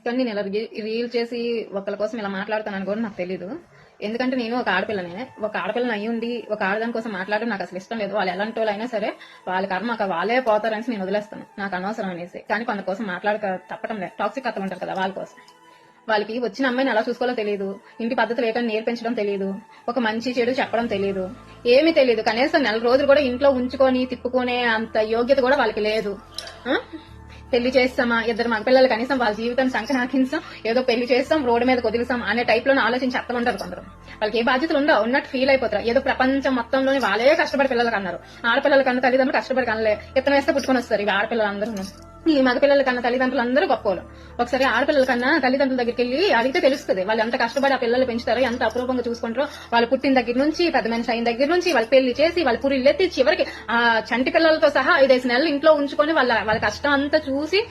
కానీ నేను ఇలా రీల్ చేసి ఒకళ్ళ కోసం ఇలా మాట్లాడతానని కూడా నాకు తెలీదు. ఎందుకంటే నేను ఒక ఆడపిల్లనే, ఒక ఆడపిల్లని అయ్యి ఉండి ఒక ఆడదాని కోసం మాట్లాడడం నాకు అసలు ఇష్టం లేదు. వాళ్ళు ఎలాంటి వాళ్ళు అయినా సరే వాళ్ళ కర్మ వాళ్ళే పోతారని నేను వదిలేస్తాను, నాకు అనవసరం అనేసి. కానీ కొంత కోసం మాట్లాడక తప్పటం లేదు. టాక్సిక్ అత్తలు ఉంటారు కదా, వాళ్ళ కోసం. వాళ్ళకి వచ్చిన అమ్మాయిని ఎలా చూసుకోవాలో తెలియదు, ఇంటి పద్ధతులు ఏంటని నేర్పించడం తెలియదు, ఒక మంచి చెడు చెప్పడం తెలియదు, ఏమీ తెలియదు. కనీసం నెల రోజులు కూడా ఇంట్లో ఉంచుకొని తిప్పుకునే అంత యోగ్యత కూడా వాళ్ళకి లేదు. పెళ్లి చేస్తామా, ఇద్దరు మగపిల్లలు కనీసం వాళ్ళ జీవితం సంకనాకించాం, ఏదో పెళ్లి చేస్తాం రోడ్డు మీద వదిలిస్తాం అనే టైప్ లో ఆలోచించి అత్తలుంటారు కొందరు. వాళ్ళకి ఏ బాధ్యతలు ఉండవు, ఉన్నట్టు ఫీల్ అయిపోతారు. ఏదో ప్రపంచం మొత్తంలోని వాళ్ళే కష్టపడి పిల్లలు కన్నారు. ఆడపిల్లల కన్నా తల్లిదండ్రులు కష్టపడి కనలే, ఇత్తనం వేస్తే పుట్టుకొని వస్తారు ఈ ఆడపిల్లలందరూ. ఈ మగపిల్లల కన్నా తల్లిదండ్రులు అందరూ గొప్పలు. ఒకసారి ఆడపిల్లల కన్నా తల్లిదండ్రుల దగ్గరికి వెళ్ళి అడిగితే తెలుస్తుంది వాళ్ళు ఎంత కష్టపడి ఆ పిల్లలు పెంచుతారో, ఎంత అపరూపంగా చూసుకుంటారో. వాళ్ళు పుట్టిన దగ్గర నుంచి పెద్ద మనిషి అయిన దగ్గర నుంచి వాళ్ళు పెళ్లి చేసి వాళ్ళ పురిళ్ళు ఎత్తి చివరికి ఆ చంటి పిల్లలతో సహా 5-5 నెలలు ఇంట్లో ఉంచుకొని వాళ్ళ కష్టం అంతా చూసి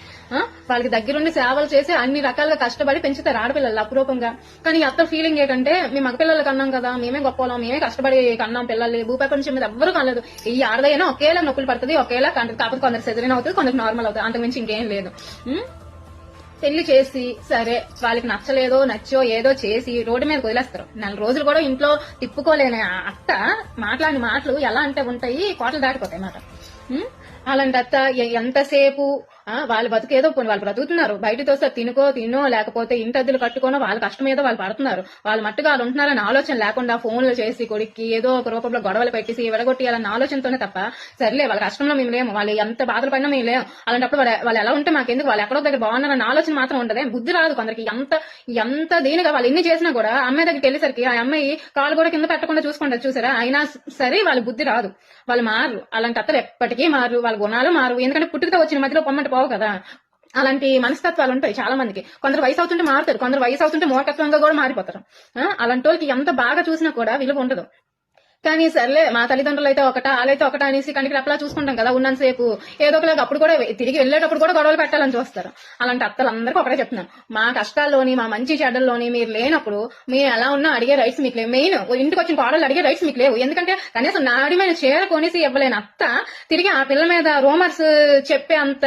వాళ్ళకి దగ్గరుండి సేవలు చేసి అన్ని రకాలుగా కష్టపడి పెంచుతారు ఆడపిల్లలు అపురూపంగా. కానీ అత్త ఫీలింగ్ ఏంటంటే మేము మగపిల్లలు కన్నాం కదా, మేమే గొప్పలం, మేమే కష్టపడి కన్నాం పిల్లల్ని, భూప్రపంచం మీద ఎవ్వరూ కనలేదు. ఈ ఆడదైనా ఒకేలా నొప్పులు పడుతుంది, ఒకేలా కంటది. కాకపోతే కొందరు సెజరీన్ అవుతుంది, కొందరు నార్మల్ అవుతుంది, అంతకుమించి ఇంకేం లేదు. పెళ్లి చేసి సరే వాళ్ళకి నచ్చలేదో నచ్చో ఏదో చేసి రోడ్డు మీద వదిలేస్తారు. నెల రోజులు కూడా ఇంట్లో తిప్పుకోలేని అత్త మాట్లాడిన మాటలు ఎలా అంటే ఉంటాయి, కోటలు దాటిపోతాయి మాట. అలాంటి అత్త ఎంతసేపు వాళ్ళు బతుకేదో వాళ్ళు బ్రతుకుతున్నారు, బయటతో వస్తే తినో లేకపోతే ఇంటి అద్దెలు కట్టుకోనో వాళ్ళ కష్టం ఏదో వాళ్ళు పడుతున్నారు. వాళ్ళు మట్టుగా వాళ్ళు ఉంటున్నారని ఆలోచన లేకుండా ఫోన్లు చేసి కొడుక్కి ఏదో ఒక రూపంలో గొడవలు పెట్టేసి విడగొట్టియాలన్న ఆలోచనతోనే తప్ప, సర్లే వాళ్ళ కష్టంలో మేము లేము, వాళ్ళు ఎంత బాధలు పడినా మేము లేము, అలాంటప్పుడు వాళ్ళు ఎలా ఉంటే మాకెందుకు, వాళ్ళు ఎక్కడో దగ్గర బాగున్నారన్న ఆలోచన మాత్రం ఉండదే. బుద్ధి రాదు కొందరికి. ఎంత దీనిగా వాళ్ళు ఎన్ని చేసినా కూడా అమ్మాయి దగ్గరికి వెళ్ళేసరికి ఆ అమ్మాయి కాలు కూడా కింద పెట్టకుండా చూసుకుంటారు చూసారా, అయినా సరే వాళ్ళ బుద్ధి రాదు, వాళ్ళు మారు. అలాంటి అత్తలు ఎప్పటికీ మారు, వాళ్ళ గుణాలు మారు. ఎందుకంటే పుట్టుకతో వచ్చిన మధ్యలో పొమ్మంటే పోవు కదా. అలాంటి మనస్తత్వాలు ఉంటాయి చాలా మందికి. కొందరు వయసు అవుతుంటే మారుతారు, కొందరు వయసు అవుతుంటే మూర్ఖత్వంగా కూడా మారిపోతారు. అలాంటి వాళ్ళకి ఎంత బాగా చూసినా కూడా విలువ ఉండదు. కానీ సర్లే మా తల్లిదండ్రులు అయితే ఒకటా, వాళ్ళైతే ఒకటా అనేసి కంటికి రెప్పలా చూసుకుంటాం కదా ఉన్నంతసేపు. ఏదో ఒకలాగా అప్పుడు కూడా తిరిగి వెళ్ళేటప్పుడు కూడా గొడవలు పెట్టాలని చూస్తారు. అలాంటి అత్తలందరికీ ఒకటే చెప్తున్నాను, మా కష్టాల్లోని మా మంచి చెడ్డల్లోని మీరు లేనప్పుడు మీరు ఎలా ఉన్నా అడిగే రైట్స్ మీకు లేవు. మెయిన్ ఇంటికి వచ్చిన కోడలు అడిగే రైట్స్ మీకు లేవు. ఎందుకంటే కనీసం నాడిమైన చీర కొనేసి ఇవ్వలేని అత్త తిరిగి ఆ పిల్ల మీద రూమర్స్ చెప్పే అంత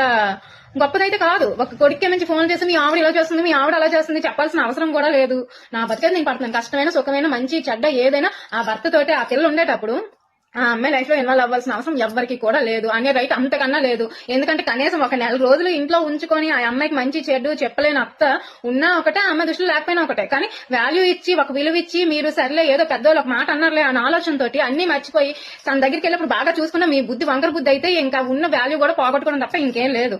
గొప్పదైతే కాదు. ఒక కొడుక్కి నుంచి ఫోన్ చేసి మీ ఆవిడ ఇలా చేస్తుంది, మీ ఆవిడ అలా చేస్తుంది చెప్పాల్సిన అవసరం కూడా లేదు. నా బతికేది నేను పడుతున్నాను, కష్టమైన సుఖమైన మంచి చెడ్డ ఏదైనా ఆ భర్తతోటి ఆ పిల్లలు ఉండేటప్పుడు ఆ అమ్మాయి లైఫ్ లో ఇన్వాల్వ్ అవ్వాల్సిన అవసరం ఎవరికి కూడా లేదు అనే రైట్ అంతకన్నా లేదు. ఎందుకంటే కనీసం ఒక నెల రోజులు ఇంట్లో ఉంచుకొని ఆ అమ్మాయికి మంచి చెడు చెప్పలేని అత్త ఉన్నా ఒకటే, అమ్మాయి దృష్టిలో లేకపోయినా ఒకటే. కానీ వాల్యూ ఇచ్చి ఒక విలువ ఇచ్చి మీరు సర్లే ఏదో పెద్దవాళ్ళు ఒక మాట అన్నారులే అనే ఆలోచనతోటి అన్ని మర్చిపోయి తన దగ్గరికి వెళ్ళినప్పుడు బాగా చూసుకున్న మీ బుద్ధి వంకర బుద్ధి అయితే ఇంకా ఉన్న వాల్యూ కూడా పోగొట్టుకోవడం తప్ప ఇంకేం లేదు.